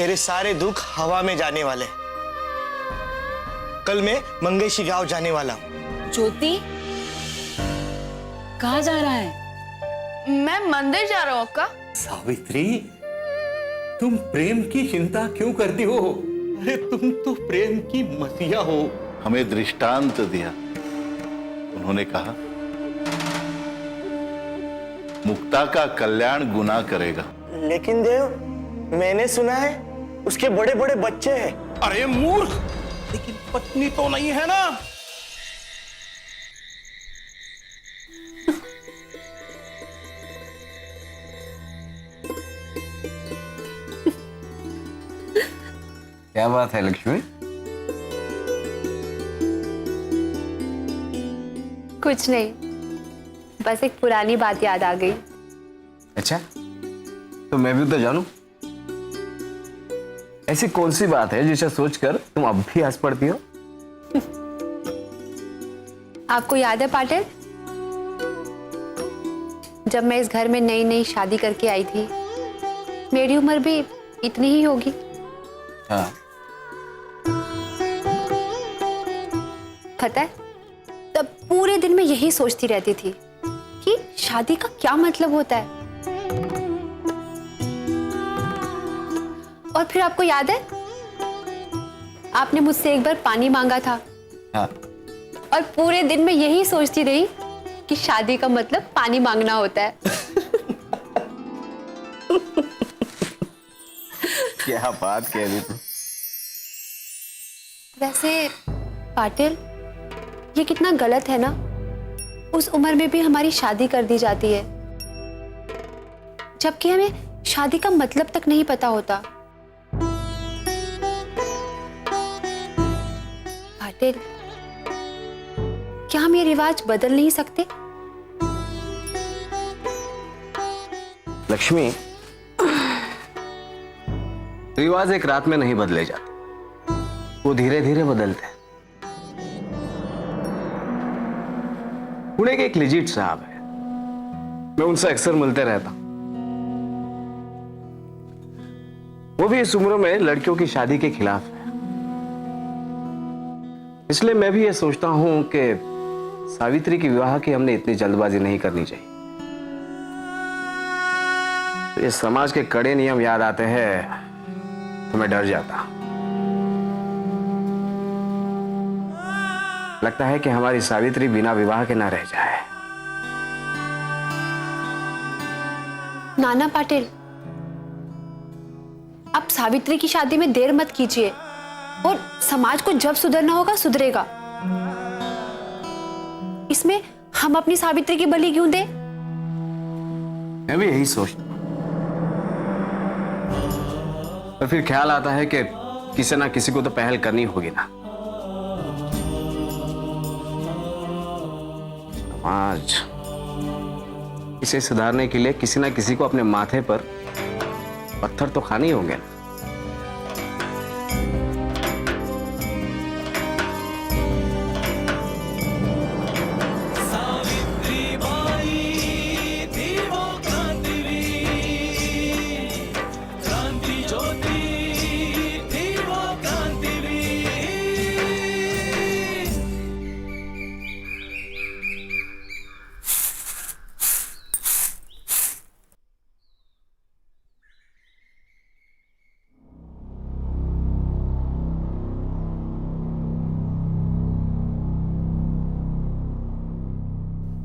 मेरे सारे दुख हवा में जाने वाले। कल मैं मंगेशी गांव जाने वाला हूँ। ज्योति, कहाँ जा रहा है? मैं मंदिर जा रहा हूँ अक्का। सावित्री, तुम प्रेम की चिंता क्यों करती हो? अरे तुम तो प्रेम की मसीहा हो। हमें दृष्टांत दिया। उन्होंने कहा मुक्ता का कल्याण गुना करेगा। लेकिन देव, मैंने सुना है उसके बड़े बड़े बच्चे हैं। अरे मूर्ख, लेकिन पत्नी तो नहीं है ना। क्या बात है लक्ष्मी? कुछ नहीं, बस एक पुरानी बात याद आ गई। अच्छा, तो मैं भी तो जानूं। ऐसी कौन सी बात है जिसे सोचकर तुम अब भी हंस पड़ती हो? आपको याद है पाटिल, जब मैं इस घर में नई नई शादी करके आई थी, मेरी उम्र भी इतनी ही होगी। हाँ। पता है, तब पूरे दिन मैं यही सोचती रहती थी कि शादी का क्या मतलब होता है। और फिर आपको याद है, आपने मुझसे एक बार पानी मांगा था। हाँ। और पूरे दिन मैं यही सोचती रही कि शादी का मतलब पानी मांगना होता है। क्या बात कह रही तू? वैसे पाटिल, ये कितना गलत है ना, उस उम्र में भी हमारी शादी कर दी जाती है, जबकि हमें शादी का मतलब तक नहीं पता होता। पाटिल, क्या हम ये रिवाज बदल नहीं सकते? लक्ष्मी, रिवाज एक रात में नहीं बदले जाते, वो धीरे धीरे बदलते हैं। पुणे के एक लिजिट साहब है, मैं उनसे अक्सर मिलते रहता। वो भी इस उम्र में लड़कियों की शादी के खिलाफ है। इसलिए मैं भी ये सोचता हूं कि सावित्री के विवाह की हमने इतनी जल्दबाजी नहीं करनी चाहिए। तो ये समाज के कड़े नियम याद आते हैं तो मैं डर जाता। लगता है कि हमारी सावित्री बिना विवाह के ना रह जाए। नाना पाटिल, आप सावित्री की शादी में देर मत कीजिए, और समाज को जब सुधरना होगा सुधरेगा। इसमें हम अपनी सावित्री की बलि क्यों दें? मैं भी यही सोचता हूं। और फिर ख्याल आता है कि किसी ना किसी को तो पहल करनी होगी ना। आज इसे सुधारने के लिए किसी ना किसी को अपने माथे पर पत्थर तो खाने ही होंगे ना।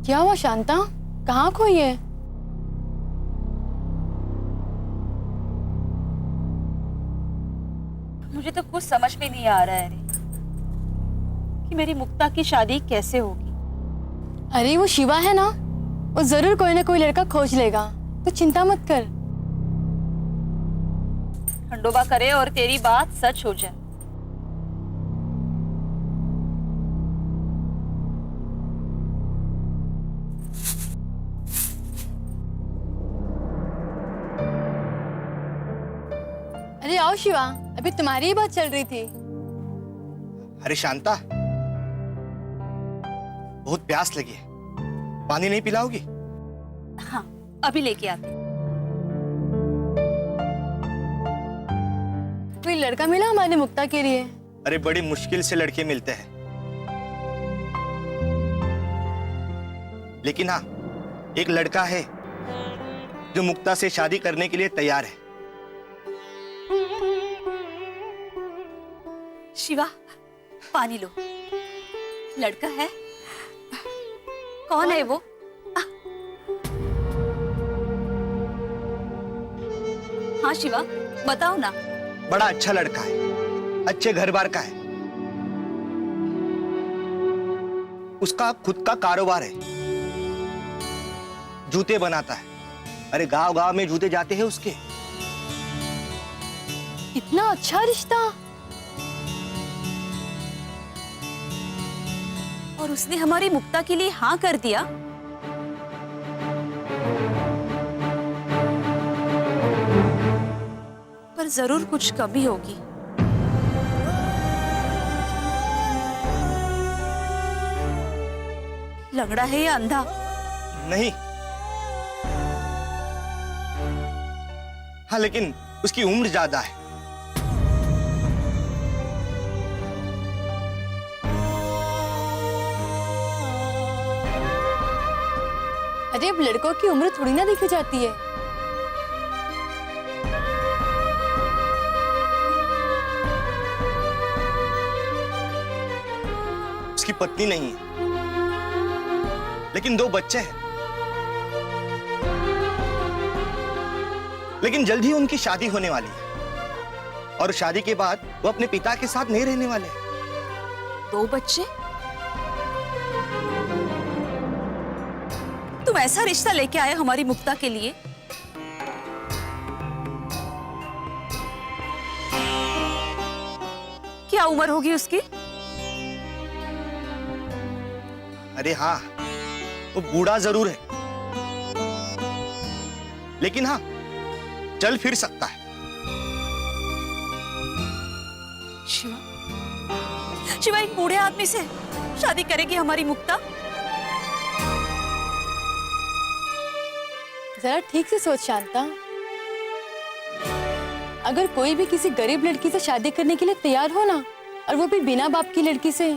क्या हुआ शांता, कहाँ खोई है? मुझे तो कुछ समझ में नहीं आ रहा है कि मेरी मुक्ता की शादी कैसे होगी। अरे वो शिवा है ना, वो जरूर कोई ना कोई लड़का खोज लेगा, तो चिंता मत कर। खंडोबा करे और तेरी बात सच हो जाए। अरे आओ शिवा, अभी तुम्हारी ही बात चल रही थी। अरे शांता, बहुत प्यास लगी है, पानी नहीं पिलाओगी? हाँ, अभी लेके आती। कोई लड़का मिला हमारे मुक्ता के लिए? अरे बड़ी मुश्किल से लड़के मिलते हैं, लेकिन हाँ, एक लड़का है जो मुक्ता से शादी करने के लिए तैयार है। शिवा, पानी लो। लड़का है? कौन है वो? हाँ शिवा, बताओ ना। बड़ा अच्छा लड़का है, अच्छे घर बार का है, उसका खुद का कारोबार है, जूते बनाता है। अरे गांव गांव में जूते जाते हैं उसके। इतना अच्छा रिश्ता। और उसने हमारी मुक्ता के लिए हाँ कर दिया। पर जरूर कुछ कमी होगी। लंगड़ा है या अंधा? नहीं, हाँ, लेकिन उसकी उम्र ज्यादा है। अरे अब लड़कों की उम्र थोड़ी ना देखी जाती है। उसकी पत्नी नहीं है, लेकिन 2 बच्चे हैं। लेकिन जल्द ही उनकी शादी होने वाली है, और शादी के बाद वो अपने पिता के साथ नहीं रहने वाले हैं। 2 बच्चे? तुम ऐसा रिश्ता लेके आए हमारी मुक्ता के लिए? क्या उम्र होगी उसकी? अरे हाँ, वो बूढ़ा जरूर है, लेकिन हाँ, चल फिर सकता है। शिवा, शिवा, एक बूढ़े आदमी से शादी करेगी हमारी मुक्ता? जरा ठीक से सोच शांता। अगर कोई भी किसी गरीब लड़की से शादी करने के लिए तैयार हो ना, और वो भी बिना बाप की लड़की से,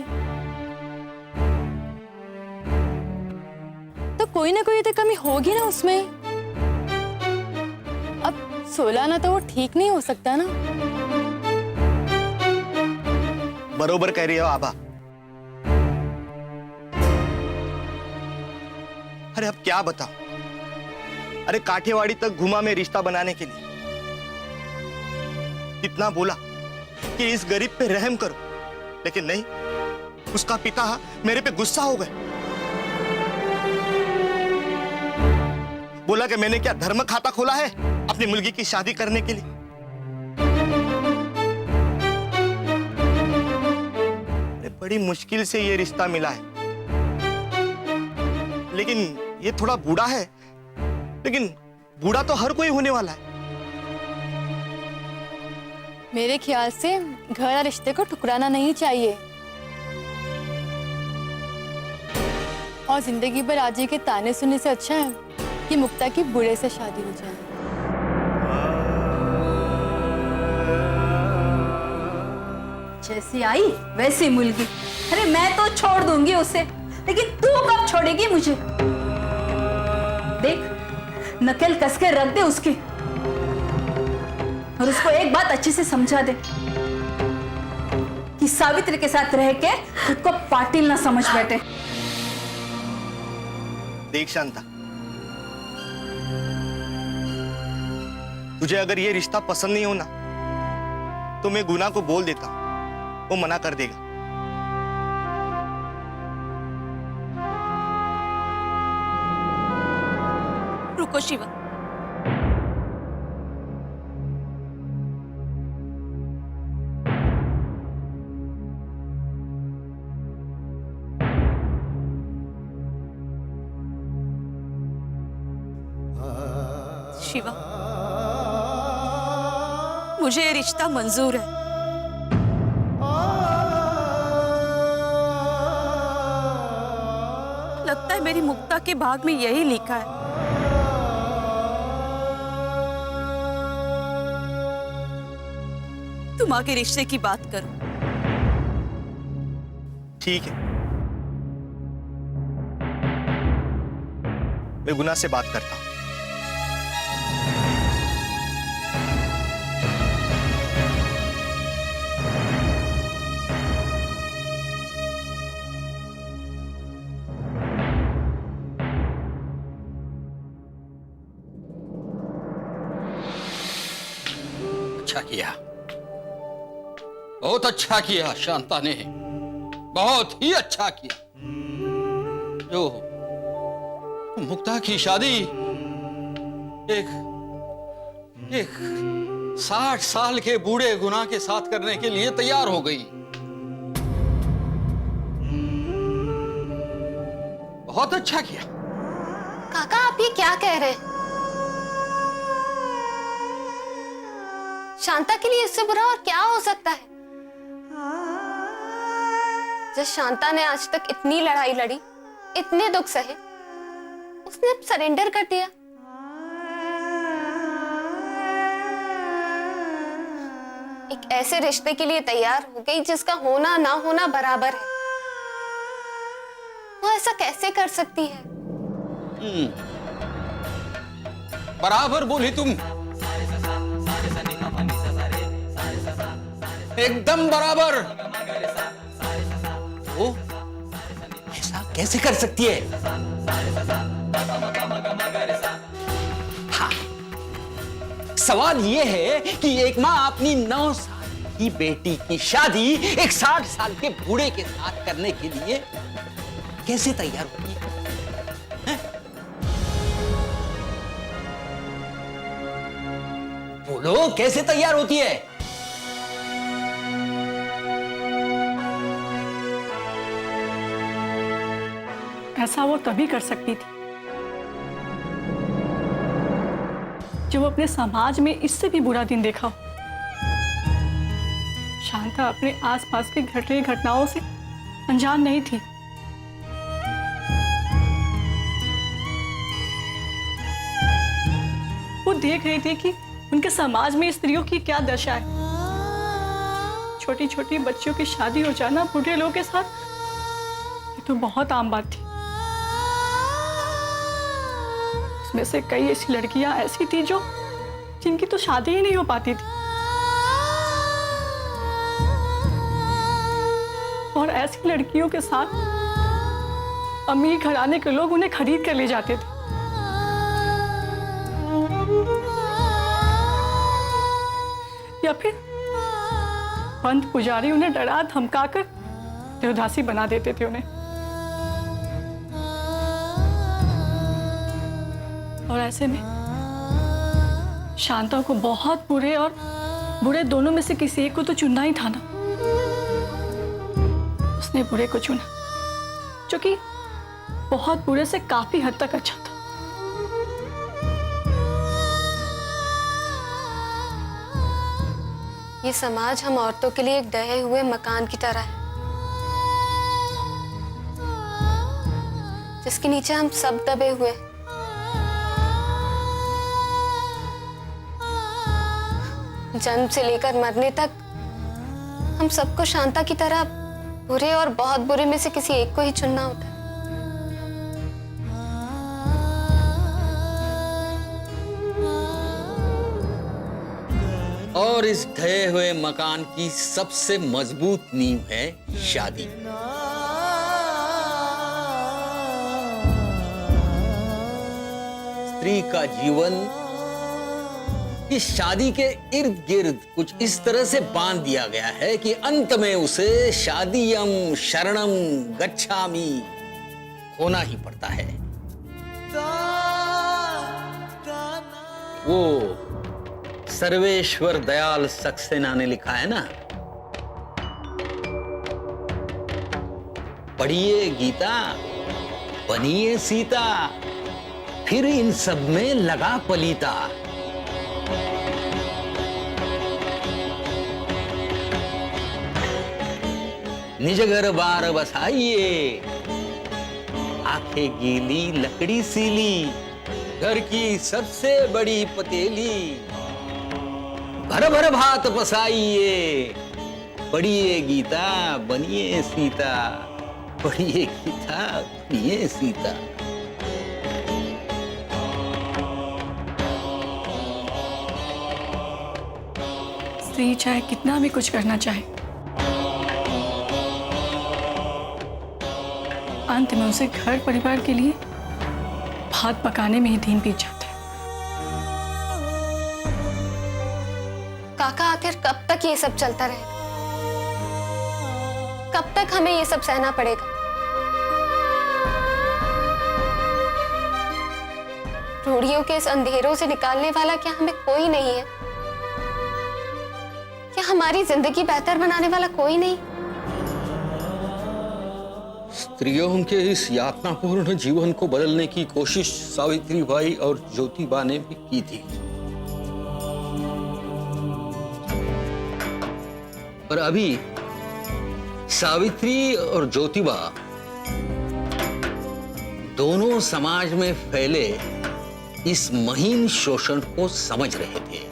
तो कोई ना कोई तो कमी होगी ना उसमें। अब 16 ना तो वो ठीक नहीं हो सकता ना। बरोबर कह रही हो आबा। अरे अब क्या बताऊं। अरे काठियावाड़ी तक घुमा मैं रिश्ता बनाने के लिए, कितना बोला कि इस गरीब पे रहम करो, लेकिन नहीं, उसका पिता मेरे पे गुस्सा हो गए। बोला कि मैंने क्या धर्म खाता खोला है अपनी मुलगी की शादी करने के लिए। अरे बड़ी मुश्किल से ये रिश्ता मिला है, लेकिन ये थोड़ा बूढ़ा है, लेकिन बूढ़ा तो हर कोई होने वाला है। मेरे ख्याल से घर और रिश्ते को ठुकराना नहीं चाहिए, और जिंदगी भर आजी के ताने सुनने से अच्छा है कि मुक्ता की बूढ़े से शादी हो जाए। जैसी आई वैसी मुलगी। अरे मैं तो छोड़ दूंगी उसे, लेकिन तू कब छोड़ेगी मुझे? देख, नकल कसके रख दे उसकी, और उसको एक बात अच्छे से समझा दे कि सावित्री के साथ रह के खुद को पाटिल ना समझ बैठे। देख शांता, तुझे अगर ये रिश्ता पसंद नहीं हो ना, तो मैं गुना को बोल देता हूं, वो मना कर देगा। रुको शिवा, शिवा, मुझे ये रिश्ता मंजूर है। लगता है मेरी मुक्ता के भाग में यही लिखा है। तुम आके रिश्ते की बात करो। ठीक है, मैं गुना से बात करता हूं। अच्छा किया, बहुत अच्छा किया शांता ने, बहुत ही अच्छा किया। जो मुक्ता की शादी एक 60 साल के बूढ़े गुना के साथ करने के लिए तैयार हो गई। बहुत अच्छा किया। काका, आप ये क्या कह रहे हैं? शांता के लिए इससे बुरा और क्या हो सकता है? जिस शांता ने आज तक इतनी लड़ाई लड़ी, इतने दुख सहे, उसने अब सरेंडर कर दिया। एक ऐसे रिश्ते के लिए तैयार हो गई जिसका होना ना होना बराबर है। वो ऐसा कैसे कर सकती है? बराबर बोली तुम, एकदम बराबर। वो ऐसा कैसे कर सकती है? हाँ, सवाल ये है कि एक माँ अपनी 9 साल की बेटी की शादी एक 60 साल के बूढ़े के साथ करने के लिए कैसे तैयार होती है? बोलो, कैसे तैयार होती है? ऐसा वो तभी कर सकती थी जब वो अपने समाज में इससे भी बुरा दिन देखा हो। शांता अपने आसपास के घट रही घटनाओं से अनजान नहीं थी। वो देख रही थी कि उनके समाज में स्त्रियों की क्या दशा है। छोटी छोटी बच्चियों की शादी हो जाना बूढ़े लोगों के साथ, ये तो बहुत आम बात थी। उसमें से कई ऐसी लड़कियां ऐसी थी जो जिनकी तो शादी ही नहीं हो पाती थी, और ऐसी लड़कियों के साथ अमीर घराने के लोग उन्हें खरीद कर ले जाते थे। या फिर पंत पुजारी उन्हें डरा धमकाकर देवदासी बना देते थे उन्हें। और ऐसे में शांता को बहुत बुरे और बुरे दोनों में से किसी एक को तो चुनना ही था ना। उसने बुरे को चुना, जो कि बहुत बुरे से काफी हद तक अच्छा था। ये समाज हम औरतों के लिए एक ढहे हुए मकान की तरह है, जिसके नीचे हम सब दबे हुए हैं। जन्म से लेकर मरने तक हम सबको शांता की तरह बुरे और बहुत बुरे में से किसी एक को ही चुनना होता है। और इस ढहे हुए मकान की सबसे मजबूत नींव है शादी। स्त्री का जीवन इस शादी के इर्द गिर्द कुछ इस तरह से बांध दिया गया है कि अंत में उसे शादीयम शरणम गच्छामि होना ही पड़ता है। वो सर्वेश्वर दयाल सक्सेना ने लिखा है ना, पढ़िए गीता, बनिए सीता, फिर इन सब में लगा पलीता। निज घर बार बसाइए, आंखें गीली लकड़ी सीली, घर की सबसे बड़ी पतेली, भर भर भात पसाइए, पढ़िए गीता बनिए सीता, पढ़िए गीता बनिए सीता। स्त्री चाहे कितना भी कुछ करना चाहे, अंत में उसे घर परिवार के लिए भात पकाने में ही दिन बीत जाता है। काका आखिर कब तक ये सब चलता रहेगा? कब तक हमें ये सब सहना पड़ेगा? रूढ़ियों के इस अंधेरों से निकालने वाला क्या हमें कोई नहीं है? क्या हमारी जिंदगी बेहतर बनाने वाला कोई नहीं? स्त्रियों के इस यातनापूर्ण जीवन को बदलने की कोशिश सावित्रीबाई और ज्योतिबा ने भी की थी, पर अभी सावित्री और ज्योतिबा दोनों समाज में फैले इस महीन शोषण को समझ रहे थे।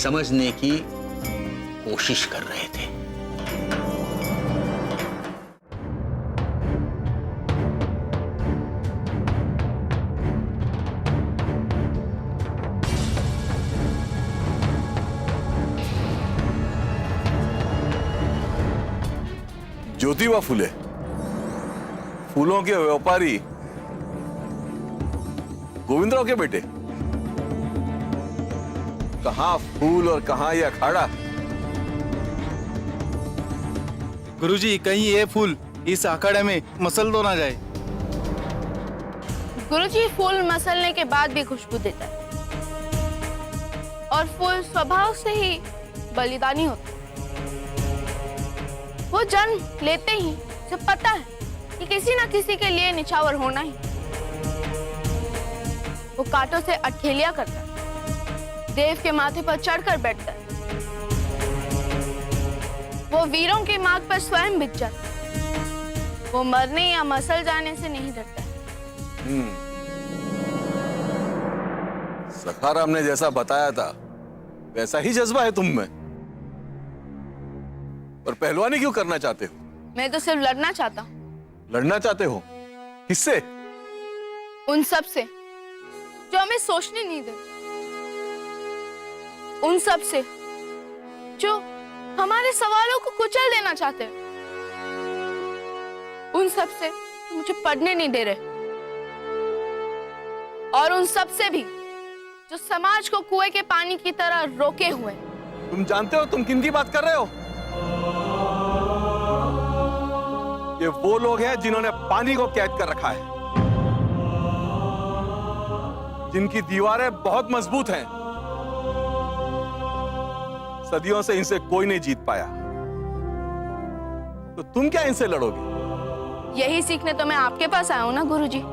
समझने की कोशिश कर रहे थे। ज्योतिबा फुले, फूलों के व्यापारी गोविंदराव के बेटे। कहां फूल और कहां ये अखाड़ा? गुरुजी, कहीं ये फूल इस अखाड़े में मसल तो ना जाए। गुरुजी, फूल मसलने के बाद भी खुशबू देता है और फूल स्वभाव से ही बलिदानी होता है। वो जन्म लेते ही उसे पता है कि किसी ना किसी के लिए निछावर होना ही। वो कांटों से अठेलिया करता है, देव के माथे पर चढ़कर बैठता है, वो वीरों के मार्ग पर स्वयं बिछ जाता है, वो मरने या मसल जाने से नहीं डरता है। सखाराम ने जैसा बताया था वैसा ही जज्बा है तुम में। और पहलवानी क्यों करना चाहते हो? मैं तो सिर्फ लड़ना चाहता हूँ। लड़ना चाहते हो? किससे? उन सब से जो हमें सोचने नहीं देते, उन सब से जो हमारे सवालों को कुचल देना चाहते हैं, उन सब से जो मुझे पढ़ने नहीं दे रहे, और उन सब से भी जो समाज को कुएं के पानी की तरह रोके हुए। तुम जानते हो तुम किन की बात कर रहे हो? ये वो लोग हैं जिन्होंने पानी को कैद कर रखा है, जिनकी दीवारें बहुत मजबूत हैं। सदियों से इनसे कोई नहीं जीत पाया, तो तुम क्या इनसे लड़ोगे? यही सीखने तो मैं आपके पास आया हूं ना गुरुजी।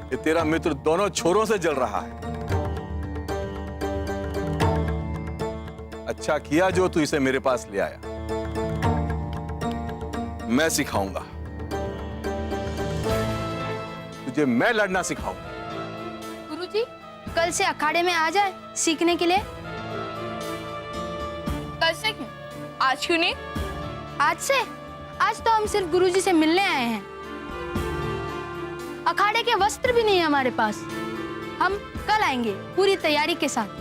ये तेरा मित्र दोनों छोरों से जल रहा है। अच्छा किया जो तू इसे मेरे पास ले आया। मैं सिखाऊंगा तुझे, मैं लड़ना सिखाऊंगा। गुरुजी, कल से अखाड़े में आ जाए सीखने के लिए। कल से क्यों? आज क्यों नहीं? आज से? आज तो हम सिर्फ गुरुजी से मिलने आए हैं। अखाड़े के वस्त्र भी नहीं है हमारे पास। हम कल आएंगे पूरी तैयारी के साथ।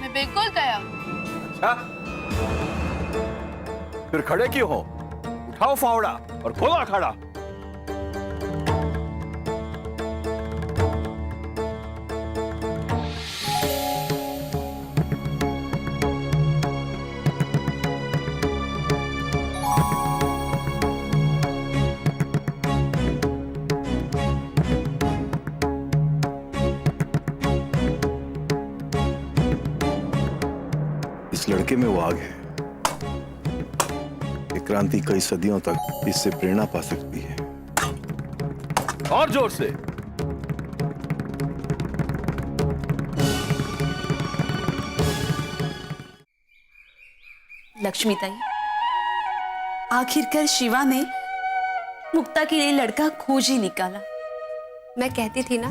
मैं बिल्कुल तैयार हूं। अच्छा, फिर खड़े क्यों हो? उठाओ फावड़ा और खोलो अखाड़ा। लड़के में वो आग है। ये क्रांति कई सदियों तक इससे प्रेरणा पा सकती है। और जोर से। लक्ष्मीताई, आखिरकार शिवा ने मुक्ता के लिए लड़का खोज ही निकाला। मैं कहती थी ना,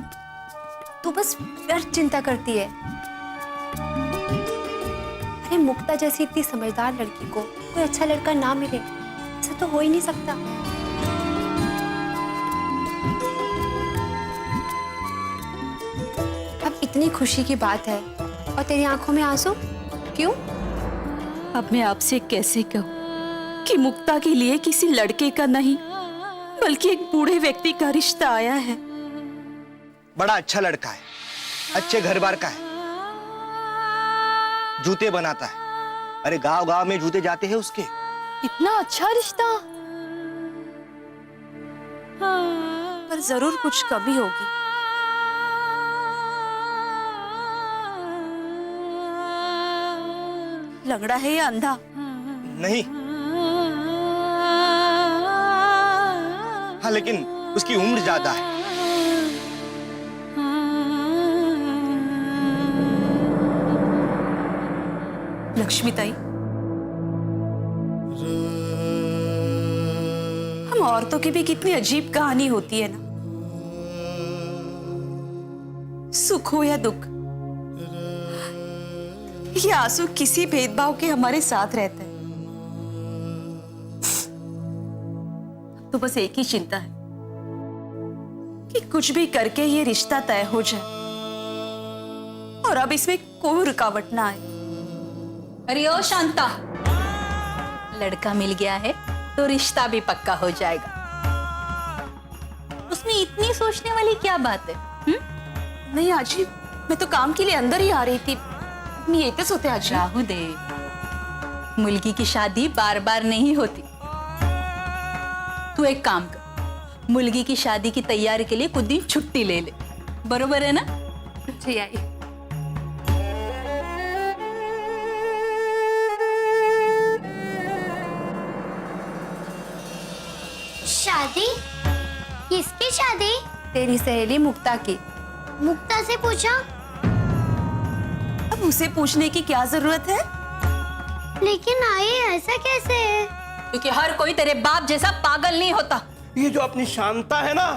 तू बस व्यर्थ चिंता करती है। अरे मुक्ता जैसी इतनी समझदार लड़की को कोई अच्छा लड़का ना मिले, ऐसा तो हो ही नहीं सकता। अब इतनी खुशी की बात है और तेरी आंखों में आंसू क्यों? अब मैं आपसे कैसे कहूं कि मुक्ता के लिए किसी लड़के का नहीं बल्कि एक बूढ़े व्यक्ति का रिश्ता आया है। बड़ा अच्छा लड़का है, अच्छे घर बार का है, जूते बनाता है। अरे गांव गांव में जूते जाते हैं उसके। इतना अच्छा रिश्ता। पर जरूर कुछ कमी होगी। लंगड़ा है या अंधा? नहीं, हाँ लेकिन उसकी उम्र ज्यादा है। लक्ष्मी ताई, हम औरतों की भी कितनी अजीब कहानी होती है ना। सुख हो या दुख, ये आंसू किसी भेदभाव के हमारे साथ रहते हैं। तो बस एक ही चिंता है कि कुछ भी करके ये रिश्ता तय हो जाए और अब इसमें कोई रुकावट ना आए। अरे ओ शांता, लड़का मिल गया है तो रिश्ता भी पक्का हो जाएगा। उसमें इतनी सोचने वाली क्या बात है? नहीं आजी, मैं तो काम के लिए अंदर ही आ रही थी। मी येतेच होते आजी। राहू दे, मुलगी की शादी बार बार नहीं होती। तू एक काम कर, मुलगी की शादी की तैयारी के लिए कुछ दिन छुट्टी ले ले, बरोबर है ना? जी आई। शादी? किसकी शादी? तेरी सहेली मुक्ता की। मुक्ता से पूछा? अब उसे पूछने की क्या जरूरत है? लेकिन आई ऐसा कैसे है? क्योंकि हर कोई तेरे बाप जैसा पागल नहीं होता। ये जो अपनी शांता है ना,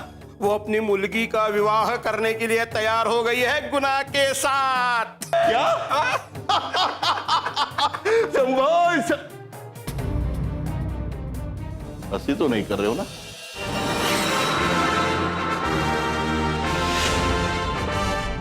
वो अपनी मुलगी का विवाह करने के लिए तैयार हो गई है गुना के साथ। क्या? हंसी तो नहीं कर रहे हो ना?